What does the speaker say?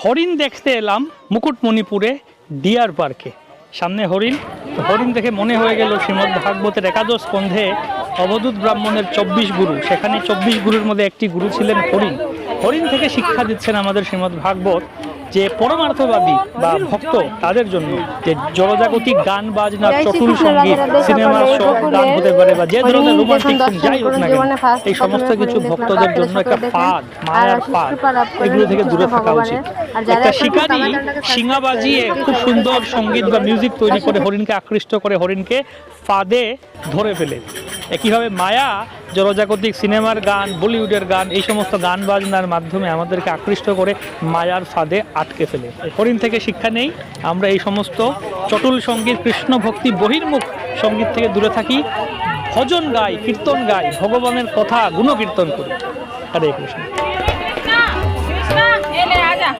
হরিণ দেখতে এলাম মুকুটমণিপুরে ডিয়ার পার্কে। সামনে হরিণ, হরিণ দেখে মনে হয়ে গেল শ্রীমদ্ ভাগবতের একাদশ স্কন্ধে অবধূত ব্রাহ্মণের 24 গুরু, সেখানে 24 গুরুর মধ্যে একটি গুরু ছিলেন হরিণ। হরিণ থেকে শিক্ষা দিচ্ছেন আমাদের শ্রীমদ্ ভাগবত যে পরমার্থবাদী বা ভক্ত তাদের জন্য যে জড়জাগতিক গান বাজনা, চটুল সঙ্গীত, সিনেমার গান হতে পারে বা যে ধরনের রোমান্টিক সিন যাই হোক না কেন, এই সমস্ত কিছু ভক্তদের জন্য একটা ফাঁদ, মায়ার ফাঁদ, এগুলো থেকে দূরে থাকা উচিত। একটা শিকারী শিঙা বাজিয়ে খুব সুন্দর সঙ্গীত বা মিউজিক তৈরি করে হরিণকে আকৃষ্ট করে হরিণকে ফাঁদে ধরে ফেলে। একইভাবে মায়া জড়জাগতিক সিনেমার গান, বলিউডের গান, এই সমস্ত গান বাজনার মাধ্যমে আমাদেরকে আকৃষ্ট করে মায়ার ফাঁদে আটকে ফেলে। হরিণ থেকে শিক্ষা নেই, আমরা এই সমস্ত চটুল সঙ্গীত, কৃষ্ণ ভক্তি বহির্মুখ সঙ্গীত থেকে দূরে থাকি, ভজন গাই, কীর্তন গাই, ভগবানের কথা গুণকীর্তন করি। হরে কৃষ্ণ।